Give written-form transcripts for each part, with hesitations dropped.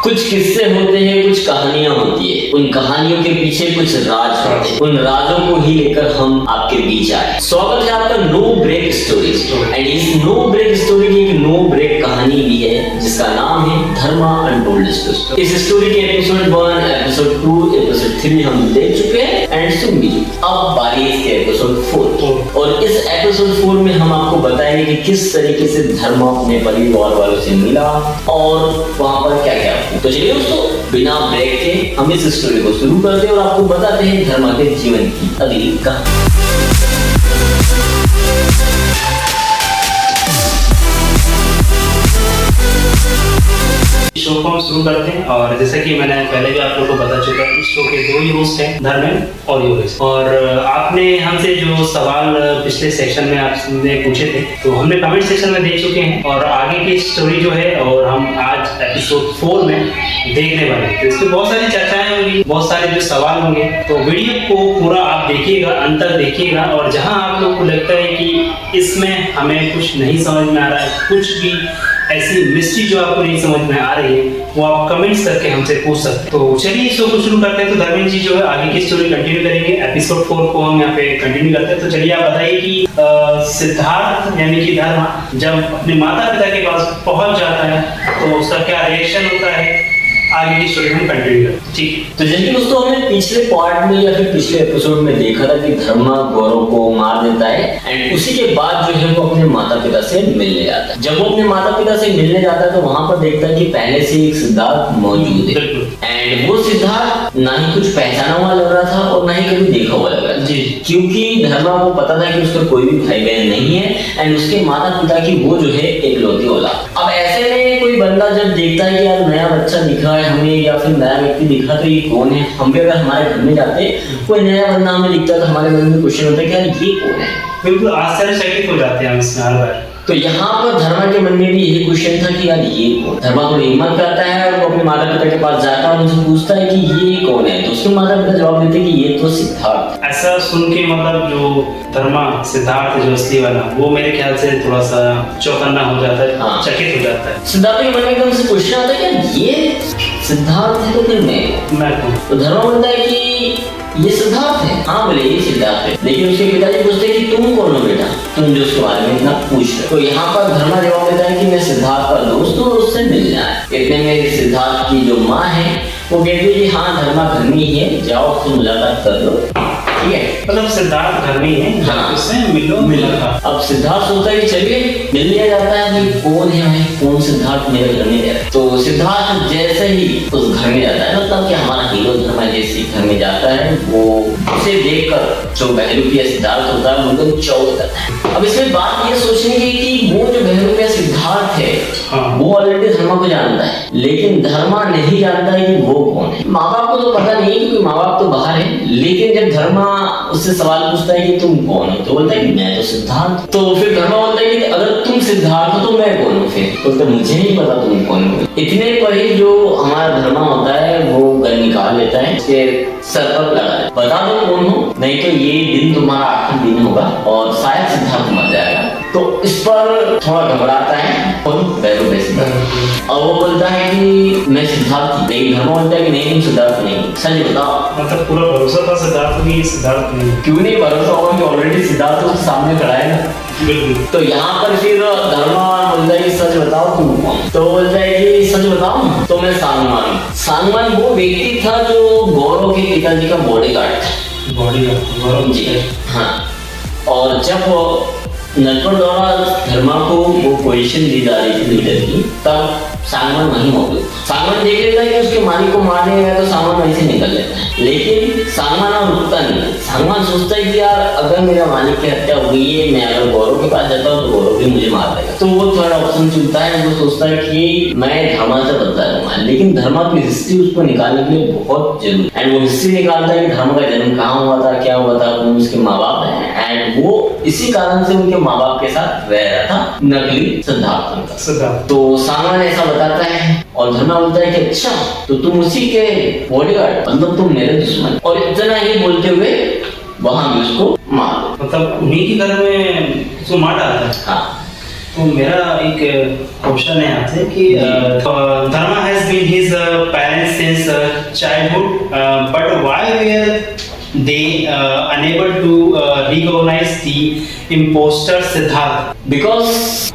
कुछ किस्से होते हैं, कुछ कहानियां होती है, उन कहानियों के पीछे कुछ राज होते हैं। उन राजों को ही लेकर हम आपके बीच आए। स्वागत है आपका नो ब्रेक स्टोरीज। एंड इस नो ब्रेक स्टोरी की एक नो ब्रेक कहानी भी है जिसका नाम है धर्मा अनटोल्ड स्टोरी। इस स्टोरी के एपिसोड 1, एपिसोड 2, एपिसोड 3 हम देख चुके हैं एंड सुन भी चुके। अब बारी है इसके एपिसोड 4 और इस एपिसोड 4 में हम आपको बताएंगे कि किस तरीके से धर्मा अपने परिवार वालों से मिला और वहां पर क्या क्या। तो चलिए दोस्तों, बिना ब्रेक के हम इस स्टोरी को शुरू करते हैं और आपको बताते हैं धर्मा के जीवन की अगली कहानी। शो को हम शुरू करते हैं और जैसा कि मैंने पहले भी आप लोगों को बता चुका इस शो के 2 ही होस्ट हैं, धर्मेंद्र और योगेश। और आपने हमसे जो सवाल पिछले सेक्शन में आपने पूछे थे तो हमने कमेंट सेक्शन में दे चुके हैं और आगे की स्टोरी जो है और हम आज एपिसोड 4 में देखने वाले हैं। तो इसमें बहुत सारी चर्चाएं होंगी, बहुत सारे जो सवाल होंगे, तो वीडियो को पूरा आप देखिएगा, अंत तक देखिएगा और जहां आप लोग को लगता है कि इसमें हमें कुछ नहीं समझ में आ रहा है, कुछ भी ऐसी मिस्ट्री जो आपको नहीं समझ में आ रही है, वो आप कमेंट्स करके हमसे पूछ सकते हैं। तो चलिए शो को शुरू करते हैं। तो धर्मेंद्र जी जो है आगे की स्टोरी कंटिन्यू करेंगे, एपिसोड 4 को हम यहाँ पे कंटिन्यू करते हैं। तो चलिए आप बताइए कि सिद्धार्थ यानी कि धर्मा जब अपने माता पिता के पास पहुंच जाता है तो उसका क्या रिएक्शन होता है, आगे की स्टोरी हम कंटिन्यू करते हैं। ठीक है। तो जैसे दोस्तों हमने पिछले पार्ट में या फिर पिछले एपिसोड में देखा था कि धर्मा गौरव को मार देता है एंड उसी के बाद जो है वो अपने माता पिता से मिलने जाता है। जब वो अपने माता पिता से मिलने जाता है तो वहां पर देखता है कि पहले से एक सिद्धार्थ मौजूद है एंड वो सिद्धार्थ ना ही कुछ पहचाना हुआ लग रहा था और ना ही कभी देखा हुआ लग रहा था जी, क्योंकि धर्मा को पता था कि उसका कोई भी भाई बहन नहीं है एंड उसके माता पिता की वो जो है इकलौती औलाद। अब ऐसे में कोई बंदा जब देखता है कि यार नया बच्चा दिखा है हमें या फिर नया व्यक्ति दिखा तो ये कौन है, हम भी अगर हमारे घर में जाते कोई नया बंदा हमें दिखता तो हमारे मन में क्वेश्चन होता है कि यार ये कौन है। बिल्कुल आश्चर्यचकित हो जाते हैं हम इसमें हर बार। तो यहाँ पर धर्मा के मन में भी यही क्वेश्चन था कि यार ये कौन। धर्मा को हिम्मत करता है और वो अपने माता पिता के पास जाता है और उनसे पूछता है कि ये कौन है। तो उसके माता पिता जवाब देते कि ये तो सिद्धार्थ। ऐसा सुन के मतलब जो धर्मा सिद्धार्थ जो असली वाला वो मेरे ख्याल से थोड़ा सा चौकन्ना हो जाता है, हाँ। चकित हो जाता है। सिद्धार्थ के मन में एकदम से क्वेश्चन आता है कि ये सिद्धार्थ है तो फिर मैं कौन। तो धर्मा बोलता है कि ये सिद्धार्थ है। हाँ बोले ये सिद्धार्थ है, लेकिन उसके पिताजी पूछते हैं कि तुम कौन हो बेटा, तुम जो उसके बारे में इतना पूछ रहे। तो यहाँ पर धर्मा जवाब देता है कि मैं सिद्धार्थ का दोस्त हूँ, उससे मिलना है। इतने में सिद्धार्थ की जो माँ है वो कहती है कि हाँ धर्मा घर में ही है, जाओ उससे मुलाकात कर लो। ठीक है, मतलब सिद्धार्थ घर में ही है, हाँ। उससे मिला था। अब सिद्धार्थ सोचता है कि चलिए मिल लिया जाता है कि कौन है भाई, कौन सिद्धार्थ मेरे घर में रह। तो सिद्धार्थ जैसे ही उस घर में जाता है, मतलब कि हमारा हीरो धर्मा जैसे घर में जाता है, वो उसे देखकर जो बहरूपिया सिद्धार्थ होता है वो एकदम चौंक जाता है। अब इसमें बात ये सोचने की कि वो जो बहरूपिया सिद्धार्थ है, हाँ। वो ऑलरेडी धर्मा को जानता है, लेकिन धर्मा नहीं जानता है कि वो कौन है। माँ बाप को तो पता नहीं है क्योंकि माँ बाप तो बाहर है, लेकिन जब धर्मा उससे सवाल पूछता है कि तुम कौन हो तो बोलता है कि मैं तो सिद्धार्थ। तो फिर धर्मा बोलता है कि अगर तुम सिद्धार्थ हो तो मैं कौन हूँ। फिर बोलता है मुझे नहीं पता तुम कौन हो। इतने पर ही जो हमारा धर्मा होता है वो गन निकाल लेता है, उसके सर पर लगा है, बता दो कौन हो नहीं तो ये दिन तुम्हारा आखिरी दिन होगा और शायद सिद्धार्थ मर जाएगा। तो इस पर थोड़ा घबराता है और वो बोलता है कि मैं सिद्धार्थ नहीं। धर्मा बोलता है कि नहीं तुम सिद्धार्थ नहीं, सच बताओ। मतलब पूरा भरोसा था सिद्धार्थ की, सिद्धार्थ नहीं। क्यों नहीं भरोसा होगा कि ऑलरेडी सिद्धार्थ उसके सामने खड़ा है ना। बिल्कुल। तो यहाँ पर फिर धर्मा बोलता है कि सच बताओ तुम कौन। तो बोलता है कि सच बताओ तो मैं सांगवान। सांगवान वो व्यक्ति था जो गौरव के पिताजी का बॉडीगार्ड था। बॉडीगार्ड गौरव जी हाँ। और जब नटवर द्वारा धर्मा को वो पोजीशन दी जा रही थी लीडर की, तब सांगवान वहीं मौजूद। सांगवान देख लेता है कि उसके मालिक को मारने गया तो सांगवान वहीं से निकल लेता है, लेकिन सांगवान और रुकता नहीं। सांगवान सोचता है कि यार अगर मेरा मालिक की हत्या हुई है, मैं अगर गौरव के पास जाता हूँ तो गौरव भी मुझे मार देगा। तो वो थोड़ा ऑप्शन चुनता है, वो सोचता है कि मैं धर्मा से बदला लूंगा, लेकिन धर्मा की हिस्ट्री उसको निकालने के लिए बहुत जरूरी है। एंड वो हिस्ट्री निकालता है कि धर्मा का जन्म कहाँ हुआ था, क्या हुआ था, कौन उसके माँ बाप है एंड वो इसी कारण से उनके माँ बाप के साथ रह रहा था नकली सिद्धार्थ। तो सांगवान ऐसा बताता है और धर्मा बोलता है कि अच्छा तो तुम उसी के बॉडीगार्ड, मतलब तुम मेरे दुश्मन। और इतना ही बोलते हुए वहां भी उसको मार, मतलब उन्हीं के घर में उसको मार डाला। हाँ तो मेरा एक क्वेश्चन है आपसे कि Dharma has been his parents since childhood but why were they unable to recognise the impostor Siddharth? Because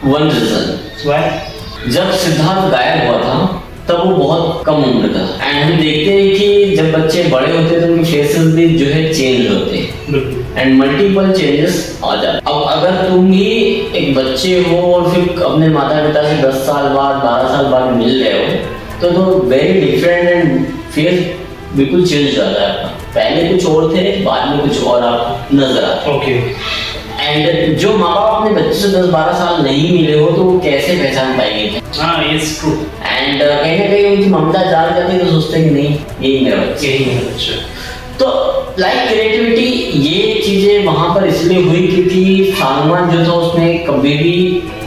one reason, why? जब सिद्धार्थ गायब हुआ था तब वो बहुत कम उम्र था। एंड हम देखते हैं कि जब बच्चे बड़े होते हैं तो उनके फेसेस भी जो है चेंज होते हैं एंड मल्टीपल चेंजेस आ जाते हैं। अब अगर तुम ही एक बच्चे हो और फिर अपने माता पिता से 10 साल बाद 12 साल बाद मिल रहे हो तो वेरी डिफरेंट एंड फेस बिल्कुल चेंज हो जाता है आपका। पहले कुछ और थे, बाद में कुछ और आप नजर आते। ओके। एंड जो माँ बाप अपने बच्चे से 10-12 साल नहीं मिले हो तो वो कैसे पहचान पाएंगे? हाँ, इट्स ट्रू। एंड कहीं ना कहीं उनकी ममता जाग जाती है तो सोचते हैं कि नहीं यही मेरा बच्चा, यही मेरा बच्चा। तो लाइक क्रिएटिविटी ये चीजें वहां पर इसलिए हुई क्योंकि सालमान जो था उसने कभी भी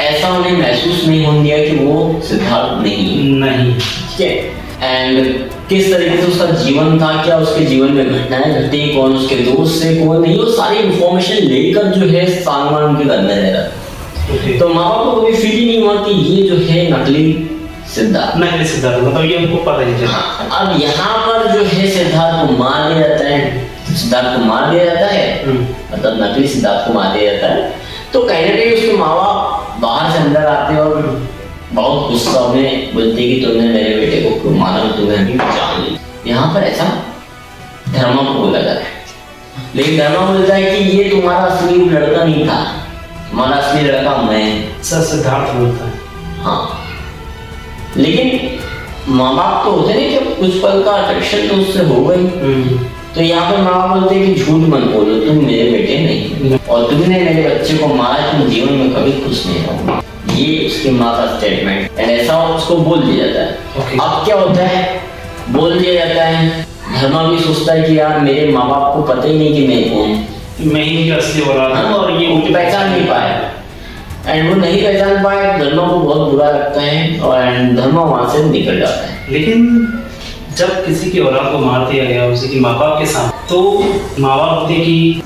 ऐसा उन्हें महसूस नहीं होने दिया कि वो सिद्धार्थ नहीं, ठीक है। एंड किस तरीके से उसका जीवन था, क्या उसके जीवन में घटनाएं घटी, कौन उसके दोस्त से कौन नहीं, वो सारी इंफॉर्मेशन लेकर जो है सालमान उनके घर में रह रहा। तो माँ बाप को कभी फील ही नहीं हुआ कि ये जो है नकली सिद्धार्थ, मतलब ये हमको पता ही चला। अब यहाँ पर जो है सिद्धार्थ को मार दिया जाता है, सिद्धार्थ को मार दिया जाता है, मतलब नकली सिद्धार्थ को मार दिया जाता है। तो कहीं ना कहीं उसके माँ बाप बाहर से अंदर आते हैं और बहुत गुस्सा में बोलते कि तुमने मेरे बेटे को क्यों मारा, तुम्हें अभी जान ली। यहाँ पर ऐसा धर्मा को बोला जाता है, लेकिन धर्मा बोलता है कि ये तुम्हारा असली लड़का नहीं था, तुम्हारा असली लड़का मैं। सिद्धार्थ बोलता है। हाँ, लेकिन माँ बाप तो होते नहीं कि कुछ पल का अट्रैक्शन तो उससे हो गई। तो यहाँ पर माँ बाप बोलते हैं कि झूठ मत बोलो, तुम मेरे बेटे नहीं और तुमने मेरे बच्चे को मारा, तुम जीवन में कभी खुश नहीं रहोगे। ये उसकी माँ का स्टेटमेंट एंड ऐसा उसको बोल दिया जाता है। अब क्या होता है, बोल दिया जाता है, धर्मा भी सोचता है कि यार मेरे माँ बाप को पता ही नहीं कि मैं कौन, मैं ही असली औलाद हूँ और ये उनकी पहचान नहीं पाया। एंड वो नहीं पहचान पाया, धर्मा को बहुत बुरा लगता है और धर्मा वहां से निकल जाता है। लेकिन जब किसी की औलाद को मार दिया गया उसी की माँ बाप के साथ, तो माँ बाप होते कि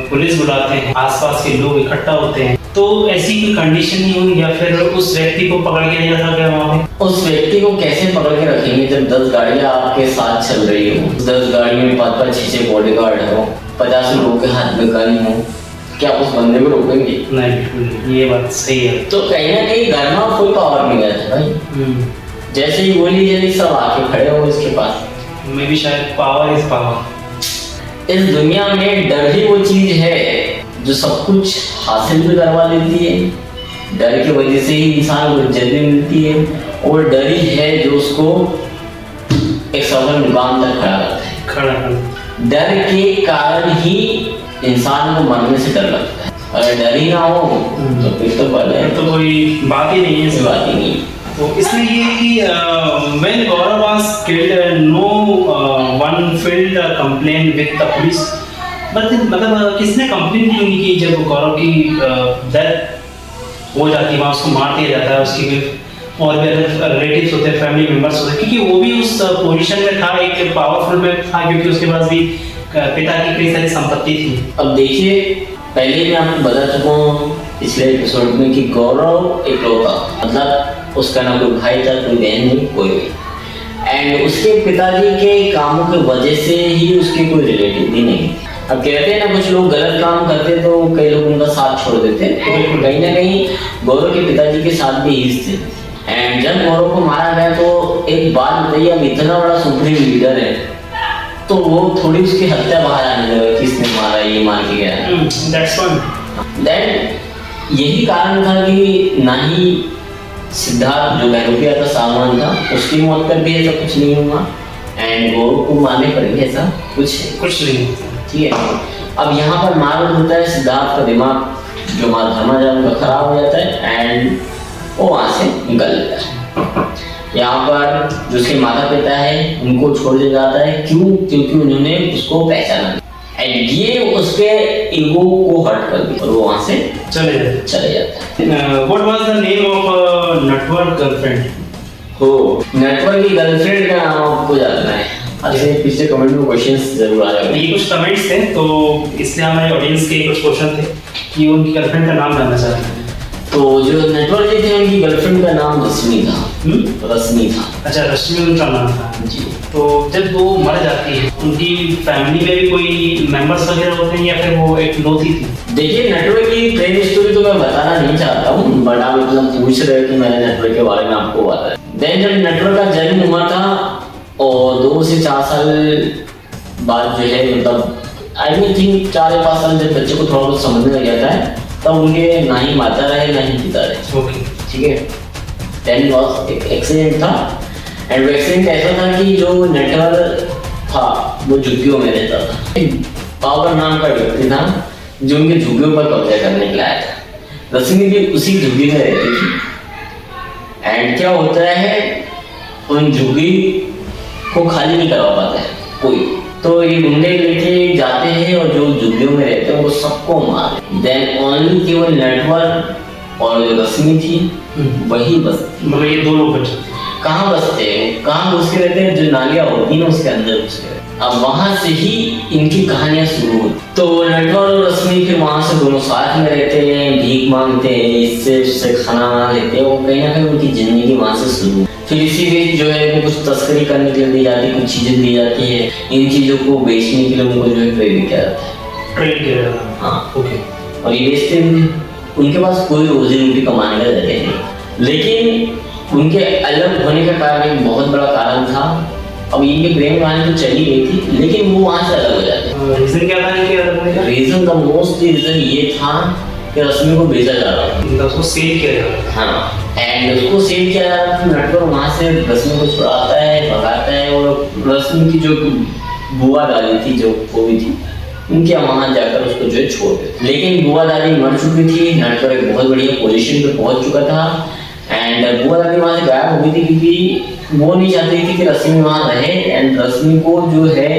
पुलिस बुलाते हैं, आसपास के लोग इकट्ठा होते हैं, तो ऐसी कोई कंडीशन नहीं हुई या फिर उस व्यक्ति को पकड़ के नहीं रखा गया वहाँ पे? उस व्यक्ति को कैसे पकड़ के रखेंगे जब 10 गाड़ियां आपके साथ चल रही हो, 10 गाड़ियों में 5-5, 6-6 बॉडीगार्ड हो, 50 लोगों के हाथ में गन हो, क्या उस बंदे को रोकेंगे? नहीं, बिल्कुल नहीं, ये बात सही है। तो कहीं ना कहीं धर्मा फुल पावर में गया था भाई। जैसे ही गोली चली सब आके खड़े हो इसके पास। मैं भी शायद पावर इज पावर। इस दुनिया में डर ही वो चीज है जो सब कुछ हासिल भी करवा लेती है। डर की वजह से ही इंसान को इज्जत भी मिलती है और डर ही है जो उसको एक सफल मुकाम तक खड़ा करता है। डर के कारण ही इंसान को मरने से डर लगता है। अगर डर ही ना हो तो फिर तो भले तो कोई बात ही नहीं है, कोई बात ही नहीं। तो इसलिए ये कि when Gaurav was killed, no one filed a complaint with the police. मतलब किसने कंप्लेंट क्यों नहीं की जब गौरव की डेथ हो जाती है, वहाँ उसको मार दिया जाता है, उसकी और भी रिलेटिव्स होते हैं, फैमिली मेंबर्स होते हैं, क्योंकि वो भी उस पोजीशन में था, एक पावरफुल में था, क्योंकि उसके पास भी पिता की कई सारी संपत्ति थी। अब देखिए, पहले मैं आपको बता चुका हूँ पिछले एपिसोड में कि गौरव इकलौता, मतलब उसका ना कोई भाई था, कोई बहन नहीं, कोई भी। एंड उसके पिताजी के कामों की वजह से ही उसके कोई रिलेटिव भी नहीं। अब कहते हैं ना कुछ लोग गलत काम करते तो कई लोग उनका साथ छोड़ देते हैं, तो कहीं ना कहीं गौरव के पिताजी के साथ भी ही थे। एंड जब गौरव को मारा गया तो एक बात बताइए, अब इतना बड़ा सुप्रीम लीडर है तो वो थोड़ी उसकी हत्या बाहर आने लगा, किसने मारा, ये मान के गया। देन यही कारण था कि ना ही सिद्धार्थ जो बहरूपिया था सालमान था, उसकी मौत पर भी ऐसा कुछ नहीं हुआ एंड गौरव को मारने पर भी ऐसा कुछ नहीं, ठीक है। अब यहाँ पर मार होता है, सिद्धार्थ का दिमाग जो मार धर्मा उनका खराब हो जाता है एंड वो वहाँ से निकल जाता है। यहाँ पर जो उसके माता पिता है उनको छोड़ दिया जाता है, क्यों? क्योंकि उन्होंने उसको पहचाना एंड ये उसके ईगो को हर्ट कर दिया और वो वहाँ से चले जाता है। What was the name of network girlfriend? हो, नेटवर्क की गर्लफ्रेंड का नाम आपको जानना है? अच्छा, पिछले कमेंट में क्वेश्चंस जरूर आ जाएंगे। ये कुछ कमेंट्स थे तो इसलिए हमारे ऑडियंस के कुछ क्वेश्चन थे कि उनकी गर्लफ्रेंड का नाम जानना चाहते हैं। तो जो नटवर जी थे उनकी गर्लफ्रेंड का नाम रश्मि था। रश्मि था। अच्छा, रश्मि उनका नाम था जी। तो जब वो मर जाती है, उनकी फैमिली में भी कोई मेंबर्स वगैरह होते हैं या फिर वो एक लौती थी? देखिए, नटवर की प्रेम स्टोरी तो मैं बताना नहीं चाहता हूँ, बट आप मतलब पूछ रहे हो तो मैंने नटवर के बारे में आपको बताया। देन जब नटवर का जन्म हुआ था और 2 से 4 साल बाद जो है, मतलब आई मीन थिंक 4 या 5 साल जब बच्चे को थोड़ा बहुत समझने लग जाता है, तब उनके ना ही माता रहे ना ही पिता रहे। ओके, ठीक है। देन वॉज एक एक्सीडेंट था, एंड वो एक्सीडेंट ऐसा था कि जो नटवर था वो झुग्गियों में रहता था। पावर नाम का व्यक्ति था जो उनके झुग्गियों पर कब्जा करने के लिए आया था। रश्मि भी उसी झुग्गी में रहती थी। एंड क्या होता है, उन झुग्गी को खाली नहीं करवा पाता है कोई, तो ये गुंडे लेके जाते हैं और जो झुग्गियों में रहते हैं वो सबको मार। देन ओनली केवल नटवर और जो रश्मि थी वही बसती। मतलब ये 2 लोग बचे थे। कहाँ बसते हैं, कहाँ घुस के रहते हैं, जो नालियाँ होती है ना उसके अंदर घुस के रहते हैं। अब वहां से ही इनकी कहानियां शुरू हुई। तो नटवर और रश्मि फिर वहां से दोनों साथ में रहते हैं, भीख मांगते हैं, इससे उससे खाना वाना लेते हैं। वो कहीं ना कहीं उनकी जिंदगी वहां से शुरू। फिर इसी बीच जो है वो कुछ तस्करी करने के लिए दी जाती है, कुछ चीजें दी जाती है। इन चीजों को बेचने के लिए उनको जो है प्रेरित किया जाता है, ट्रेन किया जाता है। हाँ, ओके। और ये बेचते भी थे। उनके पास कोई रोजी रोटी कमाने का जरिया नहीं, लेकिन उनके अलग होने का कारण एक बहुत बड़ा कारण था। अब इनकी प्रेम कहानी तो चली गई थी, लेकिन वो वहां से अलग हो जाते। रीजन क्या था इनके अलग होने का? रीजन द मोस्ट रीजन ये था कि रश्मि को बेचा जा रहा था, मतलब उसको सेल किया जा रहा था। हाँ, एंड उसको सेल किया जा रहा था। नटवर वहां से रश्मि को छुड़ाता है, भगाता है, और रश्मि की जो बुआ दादी थी, जो कोई थी, उनके वहां जाकर उसको जो है छोड़ देते। लेकिन बुआ दादी मर चुकी थी, नटवर एक बहुत बढ़िया पोजीशन पे पहुंच चुका था, एंड बुआ दादी वहां से गायब हो गई थी क्योंकि वो नहीं चाहती थी कि रश्मि वहां रहे, एंड रश्मि को जो है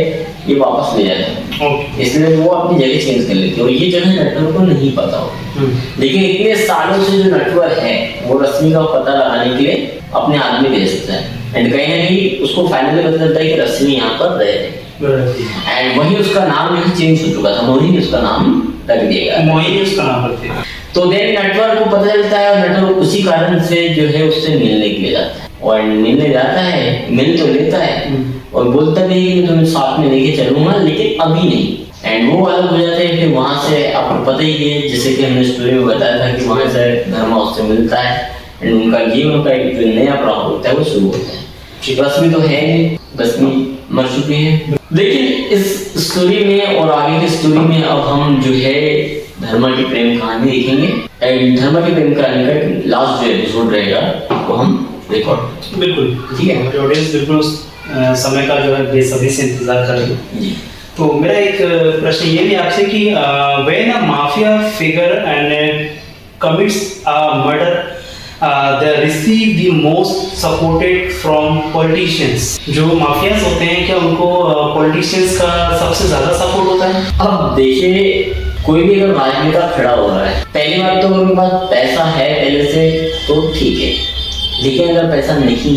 ये वापस ले जाए। इसलिए वो अपनी जगह चेंज कर लेती है, और ये जगह नटवर को नहीं पता होती। लेकिन इतने सालों से जो नटवर है वो रश्मि का पता लगाने के लिए अपने आदमी भेजता है, एंड कहीं ना कहीं उसको फाइनली पता चलता है कि रश्मि यहाँ पर रह रही है। एंड वही उसका नाम जो चेंज हो चुका था, मोहिनी उसका नाम रख दिया गया। मोहिनी उसका नाम रखते हैं। तो देन नटवर को पता चलता है, और नटवर उसी कारण से जो है उससे मिलने के लिए जाता है, और मिलने जाता है, मिल तो लेता है, और बोलता भी है कि मैं तुम्हें साथ में लेके चलूंगा, लेकिन अभी नहीं। एंड वो अलग हो जाते हैं। फिर वहां से आपको पता ही है, जैसे कि हमने स्टोरी में बताया था, कि वहां से धर्मा उससे मिलता है, एंड उनका जीवन का एक जो नया प्रभाव होता है वो शुरू होता है। रश्मि तो है नहीं, रश्मि मर चुकी है। लेकिन इस स्टोरी में और आगे की स्टोरी में अब हम जो है धर्मा की प्रेम कहानी देखेंगे, एंड धर्मा की प्रेम कहानी का लास्ट जो एपिसोड रहेगा वो हम रिकॉर्ड। बिल्कुल, ठीक है। ऑडियंस बिल्कुल उस समय का जो है बेसब्री से इंतजार करेंगे। तो मेरा एक प्रश्न ये भी आपसे कि when a mafia figure and commits a murder they receive the most supported from politicians। जो माफियाज होते हैं क्या उनको पॉलिटिशियंस का सबसे ज्यादा सपोर्ट होता है? अब देखिए, कोई भी अगर राजनेता खड़ा हो रहा है, पहली बात तो उनके पास पैसा है पहले से तो ठीक है, लेकिन अगर पैसा नहीं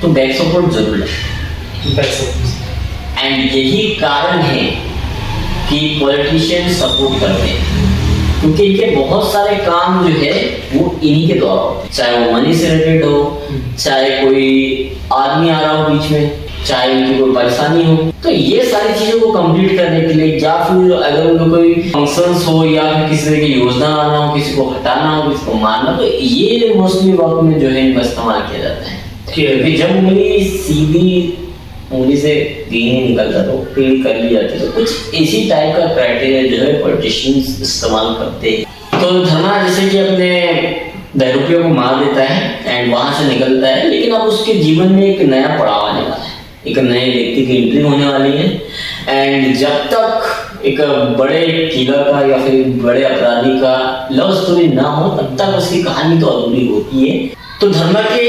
तो बैक सपोर्ट जरूर है। एंड यही कारण है कि पॉलिटिशियन सपोर्ट करते हैं, क्योंकि इनके बहुत सारे काम जो है वो इन्हीं के द्वारा होते हैं, चाहे वो मनी से रिलेटेड हो, चाहे कोई आदमी आ रहा हो बीच में, चाहे उनकी कोई परेशानी हो, तो ये सारी चीजों को कंप्लीट करने के लिए, या फिर अगर उनको कोई फंक्शंस हो, या फिर किसी तरह की योजना आना हो, किसी को हटाना हो, किसी को मारना, तो ये मोस्टली वक्त में जो है इनका इस्तेमाल किया जाता है। क्योंकि जब उंगली सीधी उंगली से नहीं निकलता तो पेड़ कर ली जाती, तो कुछ इसी टाइप का क्राइटेरिया जो है पॉलिटिशियंस इस्तेमाल करते हैं। तो धर्मा जैसे कि अपने बहरूपियों को मार देता है एंड वहां से निकलता है, लेकिन अब उसके जीवन में एक नया पड़ाव आने वाला है, एक नए व्यक्ति की एंट्री होने वाली है। एंड जब तक एक बड़े किलर का या फिर बड़े अपराधी का लव स्टोरी ना हो, तब तक उसकी कहानी तो अधूरी होती है। तो धर्मा के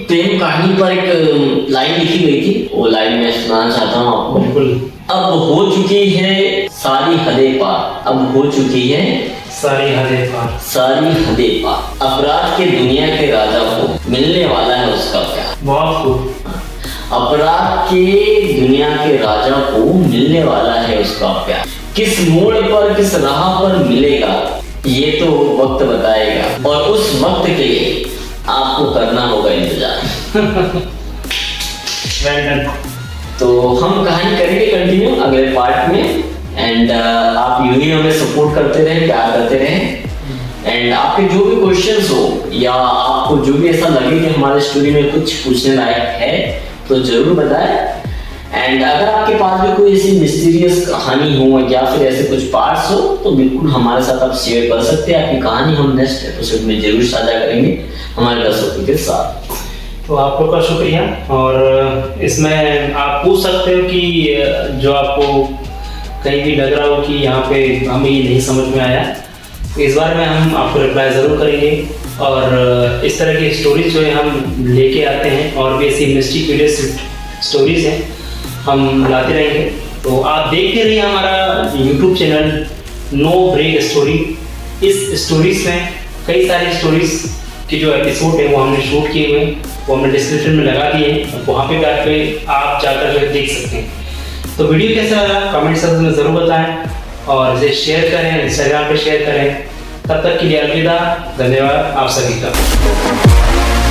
प्रेम कहानी पर एक लाइन लिखी गई थी, वो लाइन मैं सुनाना चाहता हूँ आपको। बिल्कुल। अब हो चुकी है सारी हदें पार, अब हो चुकी है सारी हदें पार, सारी हदें पार, अपराध के दुनिया के राजा को मिलने वाला है उसका प्यार। बहुत खूब। अपराध के दुनिया के राजा को मिलने वाला है उसका प्यार, किस मोड़ पर किस राह पर मिलेगा ये तो वक्त बताएगा, और उस वक्त के लिए आपको करना होगा इंतजार। Well done. तो हम कहानी करेंगे कंटिन्यू अगले पार्ट में, एंड आप यूं ही हमें सपोर्ट करते रहे, प्यार करते रहे, एंड आपके जो भी क्वेश्चंस हो या आपको जो भी ऐसा लगे कि हमारे स्टोरी में कुछ पूछने लायक है तो जरूर बताएं। एंड अगर आपके पास भी कोई ऐसी मिस्टीरियस कहानी हो या फिर ऐसे कुछ पार्ट्स हो तो बिल्कुल हमारे साथ आप शेयर कर सकते हैं। आपकी कहानी हम नेक्स्ट एपिसोड में जरूर साझा करेंगे हमारे दर्शकों के साथ। तो आप लोग का शुक्रिया, और इसमें आप पूछ सकते हो कि जो आपको कहीं भी लग रहा हो कि यहाँ पे हमें ये नहीं समझ में आया, तो इस बारे में हम आपको रिप्लाई ज़रूर करेंगे। और इस तरह की स्टोरीज जो है हम लेके आते हैं, और भी ऐसी मिस्ट्री क्यूरियस स्टोरीज हैं हम लाते रहेंगे। तो आप देखते रहिए हमारा YouTube channel no break story. इस स्टोरीज में कई सारी स्टोरीज के जो एपिसोड है वो हमने शूट किए हुए हैं, वो हमने डिस्क्रिप्शन में लगा दिए हैं, वहाँ पे आप जाकर जो देख सकते हैं। तो वीडियो कैसा लगा कमेंट सेक्शन में ज़रूर बताएं, और इसे शेयर करें, इंस्टाग्राम पे शेयर करें। तब तक के लिए अलविदा, धन्यवाद आप सभी का।